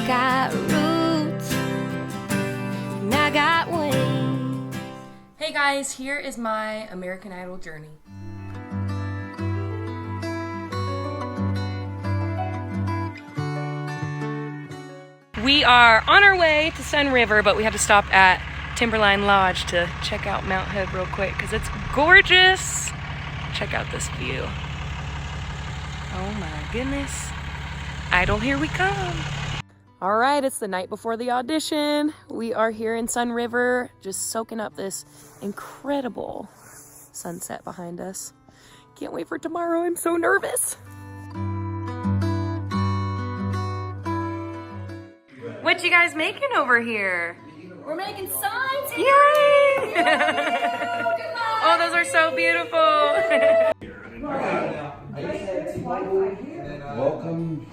got roots, and I got wings. Hey guys, here is my American Idol journey. We are on our way to Sun River, but we have to stop at Timberline Lodge to check out Mount Hood real quick because it's gorgeous. Check out this view. Oh my goodness. Idol, here we come. All right, it's the night before the audition. We are here in Sun River, just soaking up this incredible sunset behind us. Can't wait for tomorrow. I'm so nervous. What you guys making over here? We're making signs. Yay! Oh, those are so beautiful. Welcome.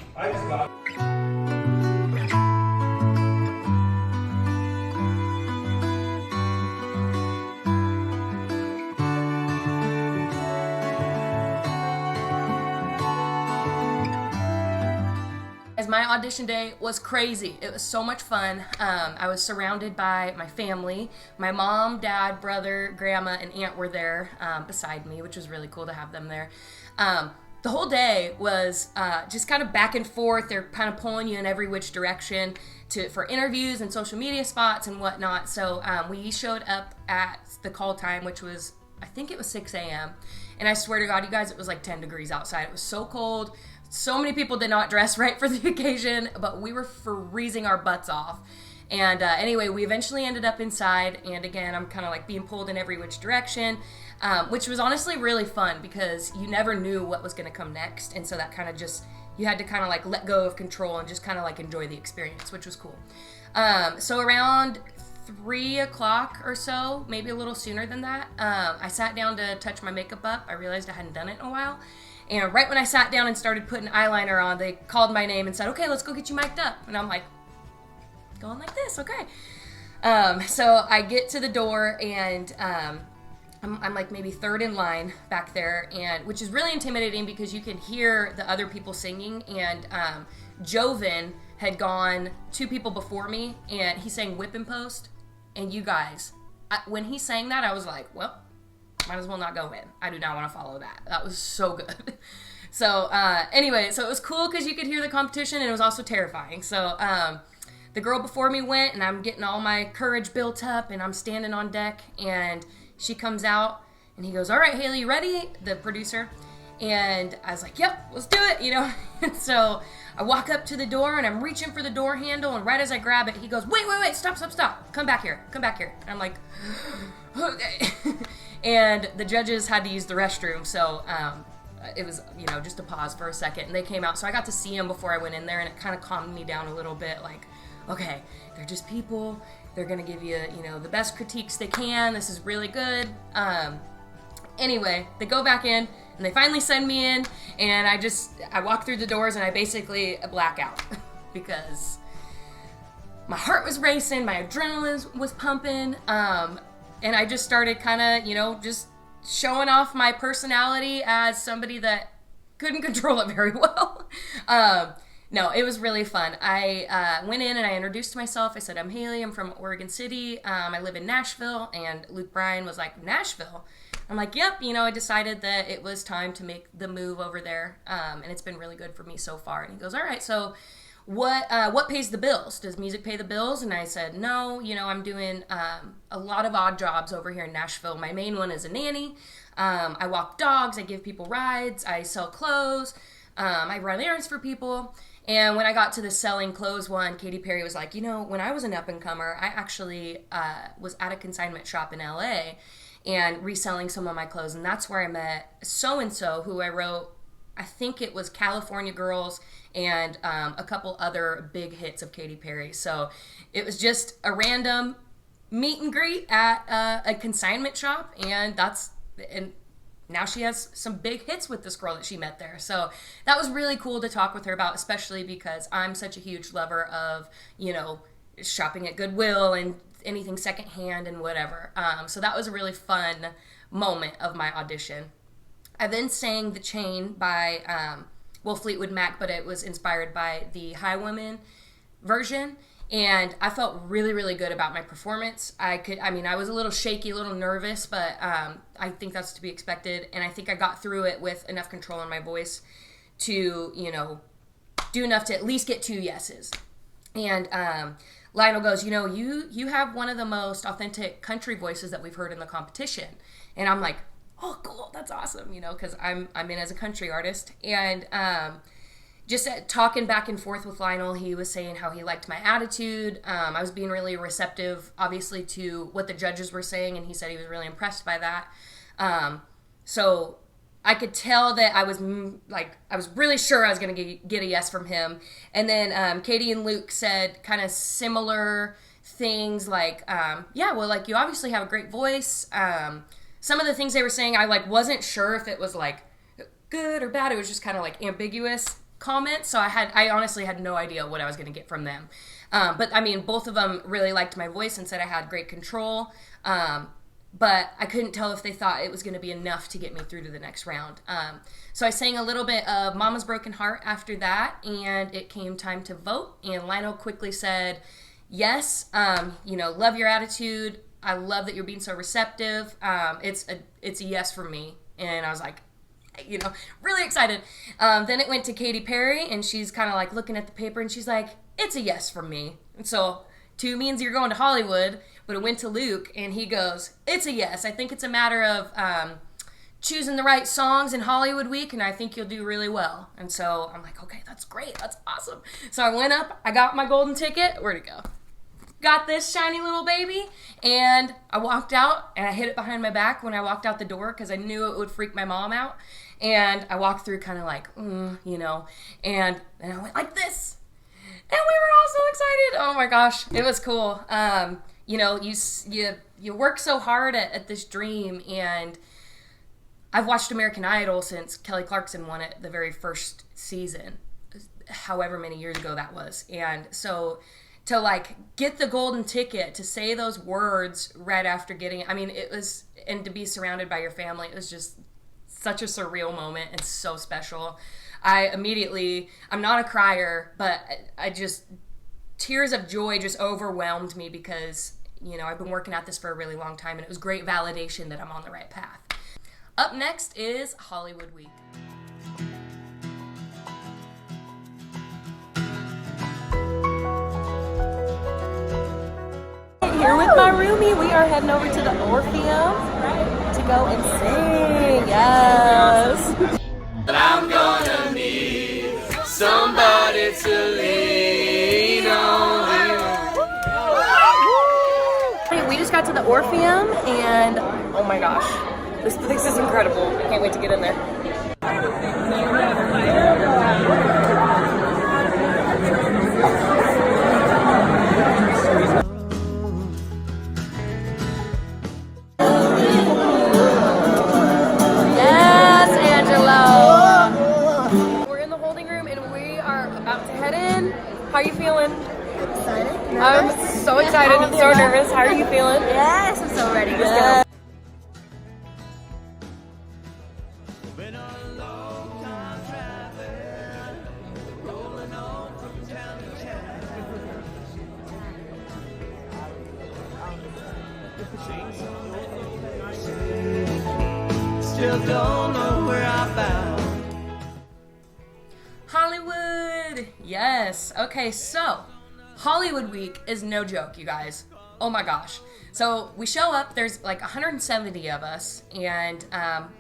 My audition day was crazy. It was so much fun. I was surrounded by my family. My mom, dad, brother, grandma, and aunt were there beside me, which was really cool to have them there. The whole day was just kind of back and forth. They're kind of pulling you in every which direction for interviews and social media spots and whatnot. So we showed up at the call time, which was, I think it was 6 a.m. And I swear to God, you guys, it was like 10 degrees outside. It was so cold. So many people did not dress right for the occasion, but we were freezing our butts off. And anyway, we eventually ended up inside, and again, I'm kind of like being pulled in every which direction, which was honestly really fun because you never knew what was going to come next, and so that kind of just, you had to kind of like let go of control and just kind of like enjoy the experience, which was cool. So around 3 o'clock or so, maybe a little sooner than that, I sat down to touch my makeup up. I realized I hadn't done it in a while. And right when I sat down and started putting eyeliner on, they called my name and said, okay, let's go get you mic'd up. And I'm like, going like this, okay. So I get to the door and I'm like maybe third in line back there, and which is really intimidating because you can hear the other people singing. And Joven had gone 2 people before me, and he sang Whip and Post. And you guys, when he sang that, I was like, well, might as well not go in. I do not want to follow that. That was so good. So anyway, so it was cool because you could hear the competition, and it was also terrifying. So the girl before me went, and I'm getting all my courage built up, and I'm standing on deck, and she comes out, and he goes, all right, Hailey, you ready? The producer. And I was like, yep, let's do it, you know. And so I walk up to the door, and I'm reaching for the door handle, and right as I grab it, he goes, wait, stop. Come back here. And I'm like, okay. And the judges had to use the restroom, so it was, you know, just a pause for a second, and they came out, so I got to see them before I went in there, and it kind of calmed me down a little bit, like, okay, they're just people, they're gonna give you, you know, the best critiques they can, this is really good. Anyway, they go back in, and they finally send me in, and I walk through the doors, and I basically black out, because my heart was racing, my adrenaline was pumping, and I just started kind of, you know, just showing off my personality as somebody that couldn't control it very well. No, it was really fun. I went in and I introduced myself. I said, I'm Hailey. I'm from Oregon City. I live in Nashville. And Luke Bryan was like, Nashville? I'm like, yep. You know, I decided that it was time to make the move over there. And it's been really good for me so far. And he goes, all right, so what pays the bills? Does music pay the bills? And I said, no, you know, I'm doing a lot of odd jobs over here in Nashville. My main one is a nanny. I walk dogs. I give people rides. I sell clothes. I run errands for people. And when I got to the selling clothes one, Katy Perry was like, you know, when I was an up-and-comer, I actually was at a consignment shop in LA and reselling some of my clothes. And that's where I met so-and-so, who I wrote, I think it was California Girls and a couple other big hits of Katy Perry. So it was just a random meet and greet at a consignment shop, and now she has some big hits with this girl that she met there. So that was really cool to talk with her about, especially because I'm such a huge lover of, you know, shopping at Goodwill and anything secondhand and whatever. So that was a really fun moment of my audition. I then sang The Chain by, Fleetwood Mac, but it was inspired by the Highwomen version. And I felt really, really good about my performance. I was a little shaky, a little nervous, but I think that's to be expected. And I think I got through it with enough control in my voice to, do enough to at least get 2 yeses. And Lionel goes, you have one of the most authentic country voices that we've heard in the competition. And I'm like, oh, cool, that's awesome, because I'm in as a country artist. And just talking back and forth with Lionel, he was saying how he liked my attitude. I was being really receptive, obviously, to what the judges were saying, and he said he was really impressed by that. So I could tell that I was really sure I was going to get a yes from him. And then Katie and Luke said kind of similar things like, you obviously have a great voice. Some of the things they were saying, I wasn't sure if it was good or bad. It was just kind of ambiguous comments. So I honestly had no idea what I was going to get from them. But both of them really liked my voice and said I had great control. But I couldn't tell if they thought it was going to be enough to get me through to the next round. So I sang a little bit of Mama's Broken Heart after that, and it came time to vote. And Lionel quickly said, yes, love your attitude. I love that you're being so receptive. It's a yes from me. And I was like, really excited. Then it went to Katy Perry, and she's kind of looking at the paper, and she's like, it's a yes from me. And so 2 means you're going to Hollywood, but it went to Luke, and he goes, it's a yes. I think it's a matter of choosing the right songs in Hollywood Week, and I think you'll do really well. And so I'm like, okay, that's great. That's awesome. So I went up, I got my golden ticket. Where'd it go? Got this shiny little baby, and I walked out, and I hid it behind my back when I walked out the door because I knew it would freak my mom out. And I walked through kind of and then I went like this. And we were all so excited. Oh my gosh, it was cool. You work so hard at this dream, and I've watched American Idol since Kelly Clarkson won it the very first season, however many years ago that was. And so to get the golden ticket, to say those words right after getting it, it was, and to be surrounded by your family, it was just such a surreal moment and so special. I'm not a crier, but tears of joy just overwhelmed me because, I've been working at this for a really long time, and it was great validation that I'm on the right path. Up next is Hollywood Week. Here with my roomie, we are heading over to the Orpheum to go and sing. Yes. But I'm gonna need somebody to lean on. We just got to the Orpheum, and oh my gosh, this place is incredible. Can't wait to get in there. Yes, Angelo. We're in the holding room, and we are about to head in. How are you feeling? Excited? I'm so excited and so nervous. How are you feeling? Yes, I'm so ready. Let's Yeah. go. Still don't know where I found. Hollywood! Yes. Okay, so Hollywood Week is no joke, you guys. Oh my gosh. So we show up, there's 170 of us, and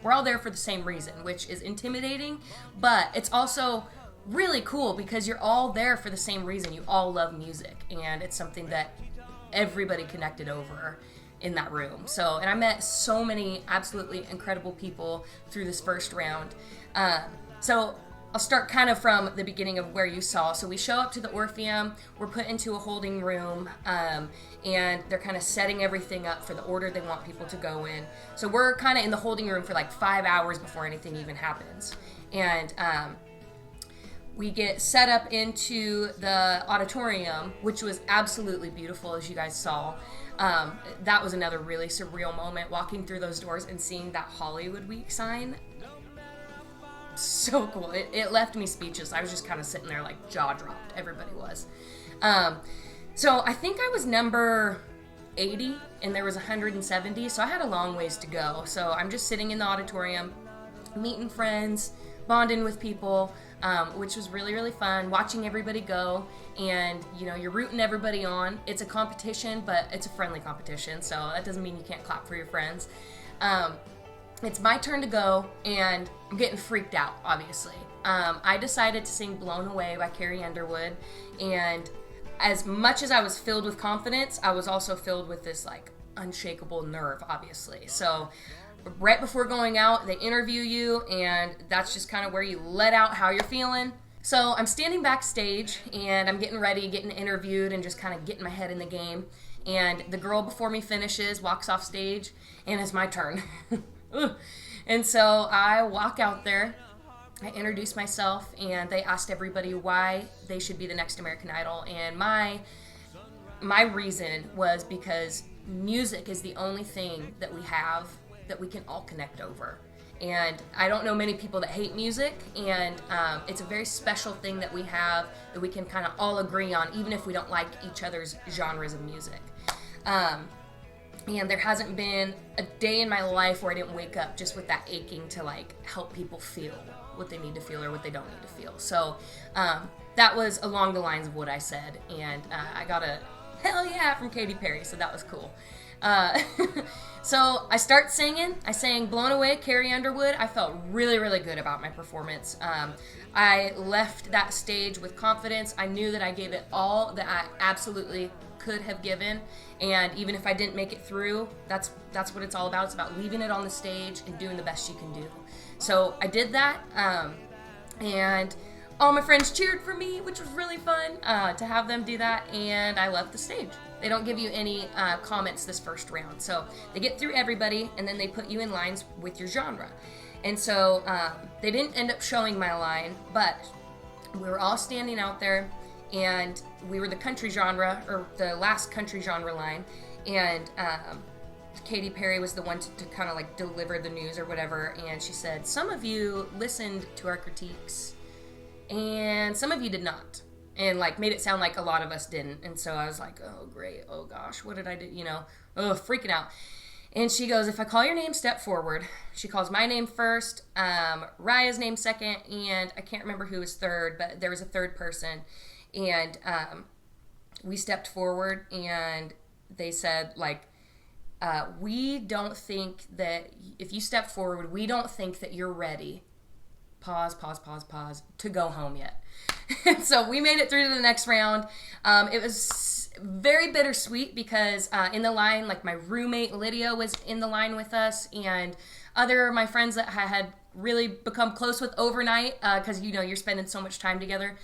we're all there for the same reason, which is intimidating, but it's also really cool because you're all there for the same reason. You all love music, and it's something that everybody connected over in that room. So, and I met so many absolutely incredible people through this first round. So I'll start kind of from the beginning of where you saw. So we show up to the Orpheum, we're put into a holding room, and they're kind of setting everything up for the order they want people to go in. So we're kind of in the holding room for 5 hours before anything even happens. And we get set up into the auditorium, which was absolutely beautiful, as you guys saw. That was another really surreal moment, walking through those doors and seeing that Hollywood Week sign. So cool. It left me speechless. I was just kind of sitting there jaw dropped. Everybody was. So I think I was number 80 and there was 170, so I had a long ways to go. So I'm just sitting in the auditorium, meeting friends, bonding with people, which was really, really fun, watching everybody go, and you're rooting everybody on. It's a competition, but it's a friendly competition, so that doesn't mean you can't clap for your friends. It's my turn to go, and I'm getting freaked out, obviously. I decided to sing Blown Away by Carrie Underwood, and as much as I was filled with confidence, I was also filled with this unshakable nerve, obviously. So right before going out, they interview you, and that's just kind of where you let out how you're feeling. So I'm standing backstage, and I'm getting ready, getting interviewed, and just kind of getting my head in the game. And the girl before me finishes, walks off stage, and it's my turn. And so I walk out there, I introduced myself, and they asked everybody why they should be the next American Idol. And my reason was because music is the only thing that we have that we can all connect over. And I don't know many people that hate music, and it's a very special thing that we have that we can kind of all agree on, even if we don't like each other's genres of music. And there hasn't been a day in my life where I didn't wake up just with that aching to help people feel what they need to feel or what they don't need to feel. So that was along the lines of what I said, and I got a hell yeah from Katy Perry, so that was cool. So I start singing. I sang Blown Away, Carrie Underwood. I felt really, really good about my performance. I left that stage with confidence. I knew that I gave it all that I absolutely could have given, and even if I didn't make it through, that's what it's all about. It's about leaving it on the stage and doing the best you can do. So I did that, and all my friends cheered for me, which was really fun to have them do that, and I left the stage. They don't give you any comments this first round, so they get through everybody, and then they put you in lines with your genre. And so they didn't end up showing my line, but we were all standing out there, and we were the country genre, or the last country genre line, and Katy Perry was the one to kind of deliver the news or whatever, and she said, some of you listened to our critiques, and some of you did not, and made it sound like a lot of us didn't. And so I was like, oh great, oh gosh, what did I do, freaking out. And she goes, if I call your name, step forward. She calls my name first, Raya's name second, and I can't remember who was third, but there was a third person. And we stepped forward, and they said, we don't think that, if you step forward, we don't think that you're ready, pause, to go home yet. So we made it through to the next round. It was very bittersweet because in the line, my roommate Lydia was in the line with us, and other of my friends that I had really become close with overnight, because you're spending so much time together.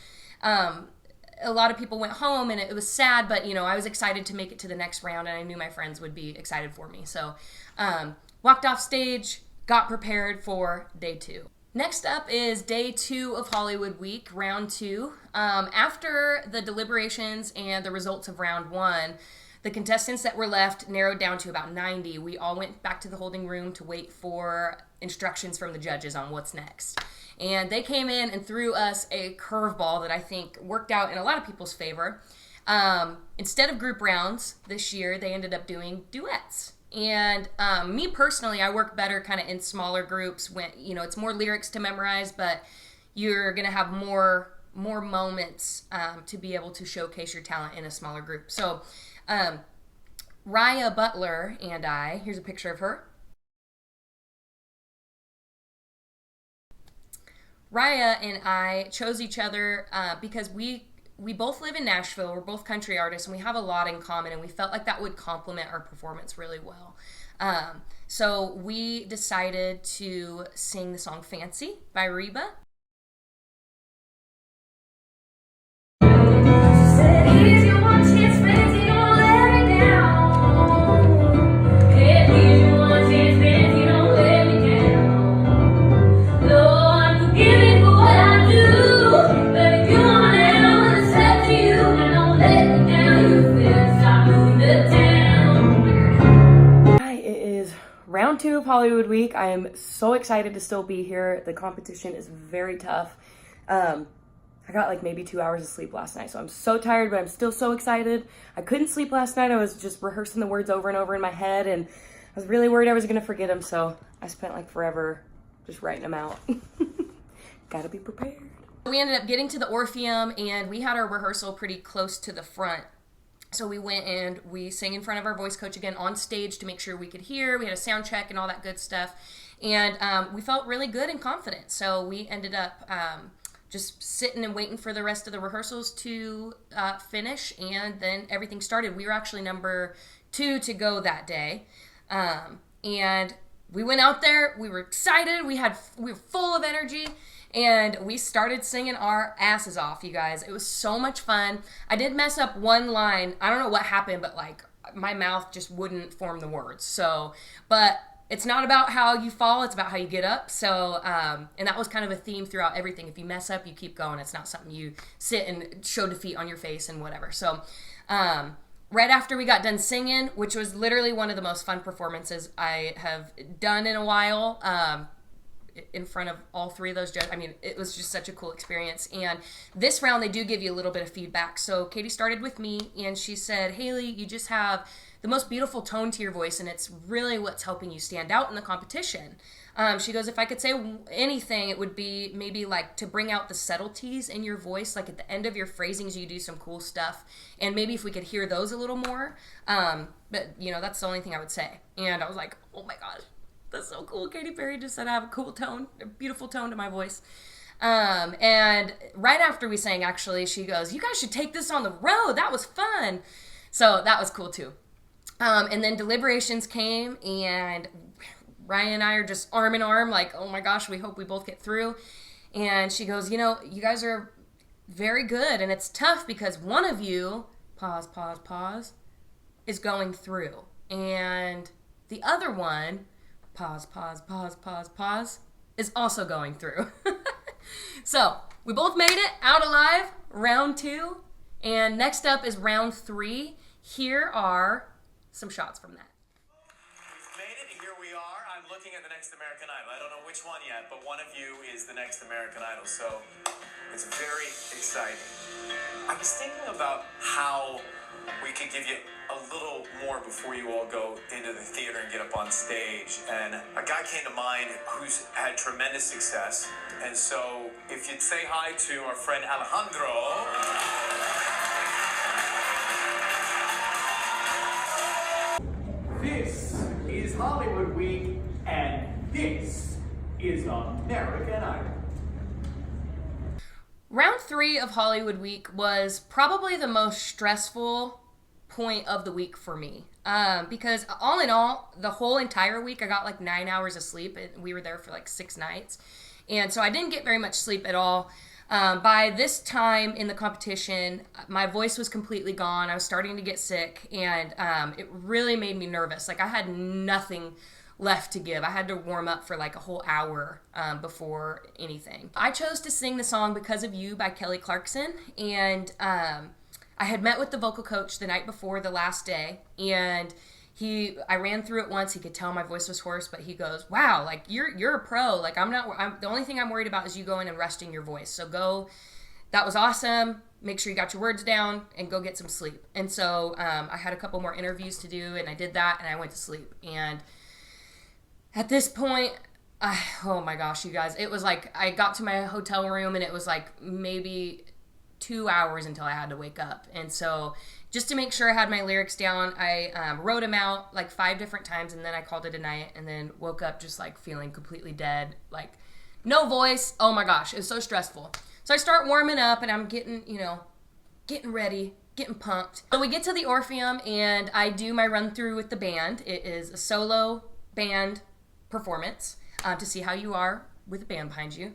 A lot of people went home, and it was sad, but I was excited to make it to the next round, and I knew my friends would be excited for me. So walked off stage, got prepared for day 2. Next up is day 2 of Hollywood Week, round 2. After the deliberations and the results of round 1, the contestants that were left narrowed down to about 90. We all went back to the holding room to wait for instructions from the judges on what's next. And they came in and threw us a curveball that I think worked out in a lot of people's favor. Instead of group rounds this year, they ended up doing duets. And me personally, I work better kind of in smaller groups when, it's more lyrics to memorize, but you're going to have more moments to be able to showcase your talent in a smaller group. So Raya Butler and I, here's a picture of her. Raya and I chose each other because we both live in Nashville. We're both country artists, and we have a lot in common, and we felt like that would complement our performance really well. So we decided to sing the song Fancy by Reba. Round 2 of Hollywood Week. I am so excited to still be here. The competition is very tough. I got like maybe 2 hours of sleep last night, so I'm so tired, but I'm still so excited. I couldn't sleep last night. I was just rehearsing the words over and over in my head, and I was really worried I was gonna forget them, so I spent like forever just writing them out. Gotta be prepared. We ended up getting to the Orpheum, and we had our rehearsal pretty close to the front. So we went and we sang in front of our voice coach again on stage to make sure we could hear. We had a sound check and all that good stuff. And we felt really good and confident. So we ended up just sitting and waiting for the rest of the rehearsals to finish, and then everything started. We were actually number 2 to go that day. And we went out there. We were excited. We were full of energy. And we started singing our asses off, you guys. It was so much fun. I did mess up one line. I don't know what happened, but like my mouth just wouldn't form the words. So, but it's not about how you fall, it's about how you get up. So, and that was kind of a theme throughout everything. If you mess up, you keep going. It's not something you sit and show defeat on your face and whatever. So, right after we got done singing, which was literally one of the most fun performances I have done in a while, in front of all 3 of those judges. I mean, it was just such a cool experience. And this round, they do give you a little bit of feedback. So Katie started with me, and she said, Hailey, you just have the most beautiful tone to your voice, and it's really what's helping you stand out in the competition. She goes, if I could say anything, it would be maybe like to bring out the subtleties in your voice, like at the end of your phrasings, you do some cool stuff. And maybe if we could hear those a little more. But, you know, that's the only thing I would say. And I was like, oh my gosh. That's so cool. Katy Perry just said I have a cool tone, a beautiful tone to my voice. And right after we sang, actually, she goes, you guys should take this on the road. That was fun. So that was cool too. And then deliberations came, and Ryan and I are just arm in arm, like, oh my gosh, we hope we both get through. And she goes, you know, you guys are very good, and it's tough because one of you, pause, is going through. And the other one, pause, is also going through. So, we both made it out alive, round 2. And next up is round 3. Here are some shots from that. We've made it, here we are. I'm looking at the next American Idol. I don't know which one yet, but one of you is the next American Idol, so it's very exciting. I was thinking about how we could give you a little more before you all go into the theater and get up on stage. And a guy came to mind who's had tremendous success. And so if you'd say hi to our friend Alejandro. This is Hollywood Week, and this is American Idol. Round 3 of Hollywood Week was probably the most stressful point of the week for me. Because all in all, the whole entire week, I got like 9 hours of sleep, and we were there for like 6 nights. And so I didn't get very much sleep at all. By this time in the competition, my voice was completely gone. I was starting to get sick, and it really made me nervous. Like, I had nothing left to give. I had to warm up for like a whole hour before anything. I chose to sing the song Because of You by Kelly Clarkson, and I had met with the vocal coach the night before the last day, and I ran through it once. He could tell my voice was hoarse, but he goes, wow, like you're a pro. Like the only thing I'm worried about is you going and resting your voice. So go, that was awesome. Make sure you got your words down and go get some sleep. And so I had a couple more interviews to do, and I did that, and I went to sleep. And at this point, oh my gosh, you guys, it was like I got to my hotel room, and it was like maybe 2 hours until I had to wake up. And so just to make sure I had my lyrics down, I wrote them out like 5 different times, and then I called it a night, and then woke up just like feeling completely dead, like no voice. Oh my gosh, it was so stressful. So I start warming up, and I'm getting ready, getting pumped. So we get to the Orpheum, and I do my run through with the band. It is a solo band performance to see how you are with the band behind you.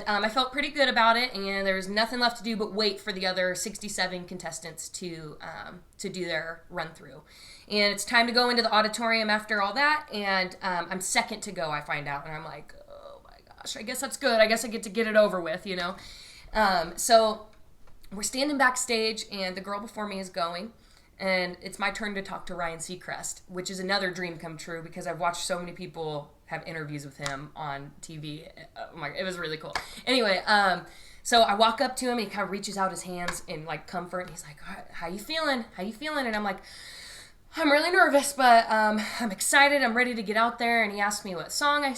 I felt pretty good about it, and there was nothing left to do but wait for the other 67 contestants to do their run through. And it's time to go into the auditorium after all that, and I'm second to go, I find out, and I'm like, oh my gosh, I guess that's good. I guess I get to get it over with, you know? So we're standing backstage, and the girl before me is going, and it's my turn to talk to Ryan Seacrest, which is another dream come true because I've watched so many people have interviews with him on TV. Oh my, it was really cool. Anyway, so I walk up to him, he kind of reaches out his hands in like comfort, and he's like, how you feeling? How you feeling? And I'm like, I'm really nervous, but I'm excited. I'm ready to get out there. And he asked me what song I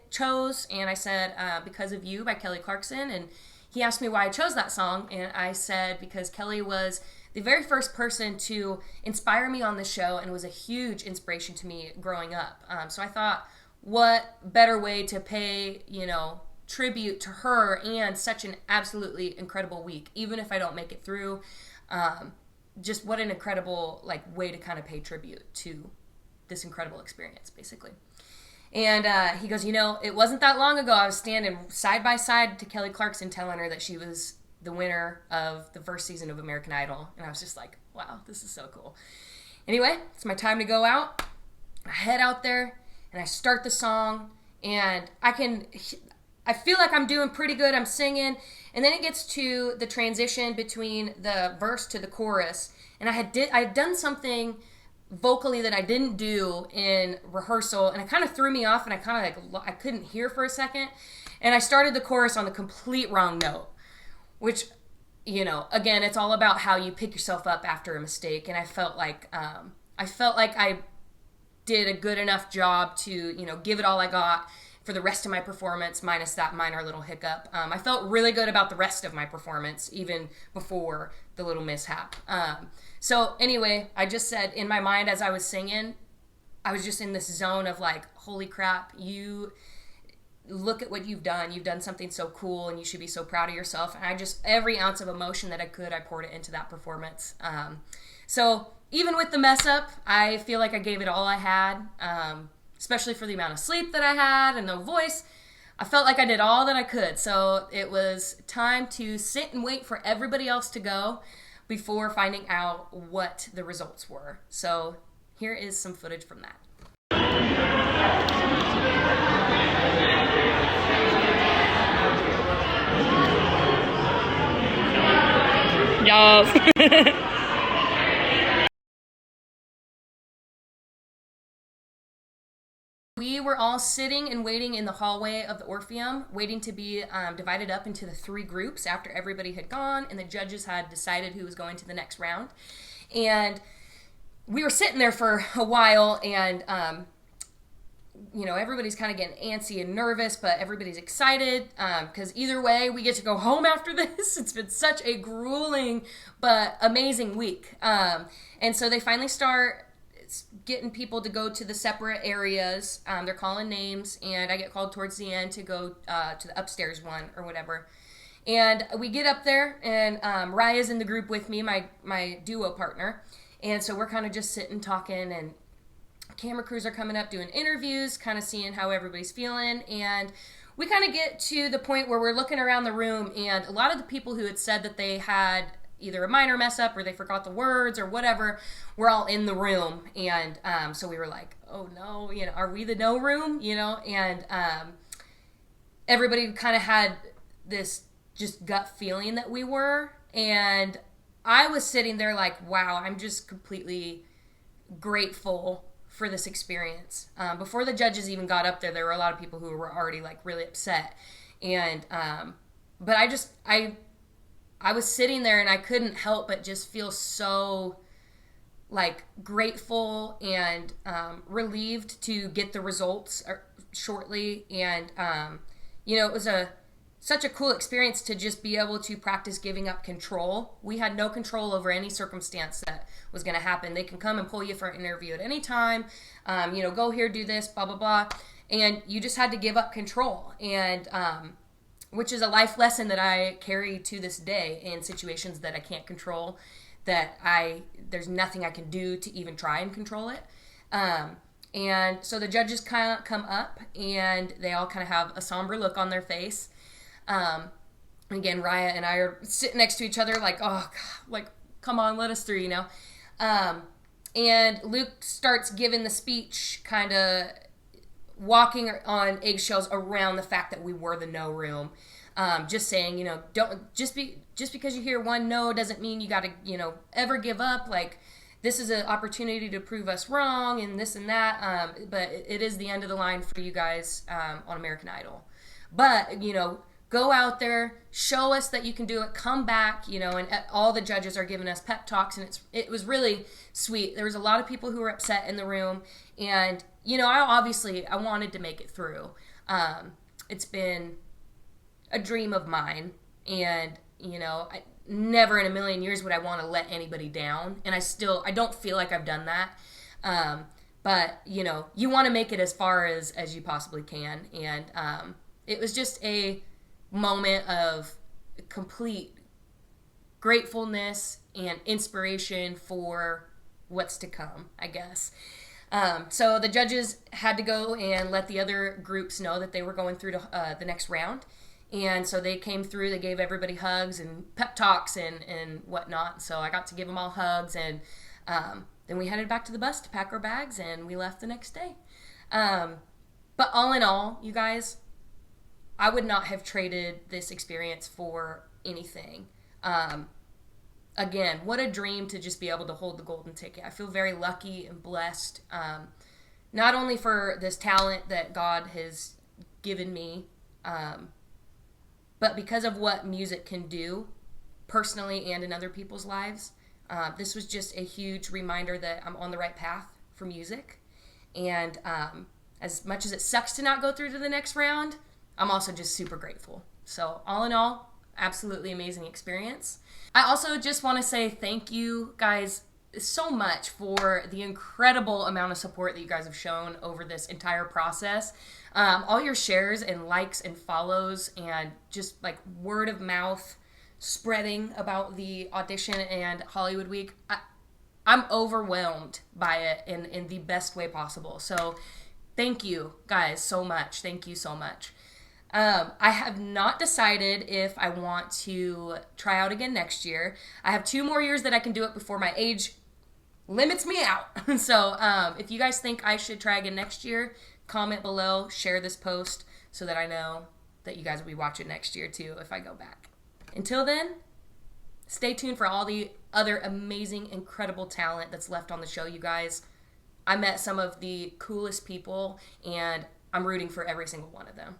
chose, and I said, Because of You by Kelly Clarkson. And he asked me why I chose that song, and I said because Kelly was the very first person to inspire me on the show and was a huge inspiration to me growing up. So I thought, what better way to pay, you know, tribute to her and such an absolutely incredible week, even if I don't make it through. Just what an incredible like way to kind of pay tribute to this incredible experience, basically. And he goes, you know, it wasn't that long ago I was standing side by side to Kelly Clarkson telling her that she was the winner of the first season of American Idol. And I was just like, wow, this is so cool. Anyway, it's my time to go out. I head out there and I start the song, and I feel like I'm doing pretty good. I'm singing, and then it gets to the transition between the verse to the chorus, and I had done something vocally that I didn't do in rehearsal, and it kind of threw me off, and I couldn't hear for a second, and I started the chorus on the complete wrong note, which, you know, again, it's all about how you pick yourself up after a mistake, and I felt like I did a good enough job to, you know, give it all I got for the rest of my performance, minus that minor little hiccup. I felt really good about the rest of my performance, even before the little mishap. So anyway, I just said in my mind as I was singing, I was just in this zone of like, holy crap, you look at what you've done. You've done something so cool, and you should be so proud of yourself. And I just, every ounce of emotion that I could, I poured it into that performance. So even with the mess up, I feel like I gave it all I had, especially for the amount of sleep that I had and no voice. I felt like I did all that I could. So it was time to sit and wait for everybody else to go before finding out what the results were. So here is some footage from that. Y'all. We were all sitting and waiting in the hallway of the Orpheum, waiting to be divided up into the 3 groups after everybody had gone and the judges had decided who was going to the next round. And we were sitting there for a while, and you know, everybody's kind of getting antsy and nervous, but everybody's excited because either way, we get to go home after this. It's been such a grueling but amazing week. And so they finally start getting people to go to the separate areas. They're calling names, and I get called towards the end to go to the upstairs one or whatever. And we get up there, and Raya's in the group with me, my duo partner. And so we're kind of just sitting talking, and camera crews are coming up doing interviews, kind of seeing how everybody's feeling. And we kind of get to the point where we're looking around the room, and a lot of the people who had said that they had either a minor mess up or they forgot the words or whatever, we're all in the room. And so we were like, oh no, you know, are we the no room, you know? And everybody kind of had this just gut feeling that we were. And I was sitting there like, wow, I'm just completely grateful for this experience. Before the judges even got up there were a lot of people who were already like really upset. And but I was sitting there, and I couldn't help but just feel so like grateful and relieved to get the results shortly. And you know, it was such a cool experience to just be able to practice giving up control. We had no control over any circumstance that was going to happen. They can come and pull you for an interview at any time. You know, go here, do this, blah blah blah, and you just had to give up control. And which is a life lesson that I carry to this day in situations that I can't control, that there's nothing I can do to even try and control it. And so the judges kind of come up, and they all kind of have a somber look on their face. Again, Raya and I are sitting next to each other like, oh, God, like, come on, let us through, you know. And Luke starts giving the speech, kind of walking on eggshells around the fact that we were the no room. Just saying, you know, don't just because you hear one no doesn't mean you got to, you know, ever give up. Like, this is an opportunity to prove us wrong and this and that. But it is the end of the line for you guys on American Idol. But, you know, go out there, show us that you can do it, come back, you know, and all the judges are giving us pep talks, and it was really sweet. There was a lot of people who were upset in the room, and, you know, I wanted to make it through. It's been a dream of mine, and, you know, never in a million years would I want to let anybody down, and I don't feel like I've done that. But, you know, you want to make it as far as you possibly can, and it was just a moment of complete gratefulness and inspiration for what's to come, I guess. So the judges had to go and let the other groups know that they were going through to, the next round. And so they came through, they gave everybody hugs and pep talks and whatnot. So I got to give them all hugs, and then we headed back to the bus to pack our bags, and we left the next day. But all in all, you guys, I would not have traded this experience for anything. Again, what a dream to just be able to hold the golden ticket. I feel very lucky and blessed, not only for this talent that God has given me, but because of what music can do personally and in other people's lives. This was just a huge reminder that I'm on the right path for music. And as much as it sucks to not go through to the next round, I'm also just super grateful. So all in all, absolutely amazing experience. I also just want to say thank you guys so much for the incredible amount of support that you guys have shown over this entire process. All your shares and likes and follows and just like word of mouth spreading about the audition and Hollywood Week. I'm overwhelmed by it in the best way possible. So thank you guys so much. Thank you so much. I have not decided if I want to try out again next year. I have 2 more years that I can do it before my age limits me out. So if you guys think I should try again next year, comment below, share this post so that I know that you guys will be watching next year too if I go back. Until then, stay tuned for all the other amazing, incredible talent that's left on the show, you guys. I met some of the coolest people, and I'm rooting for every single one of them.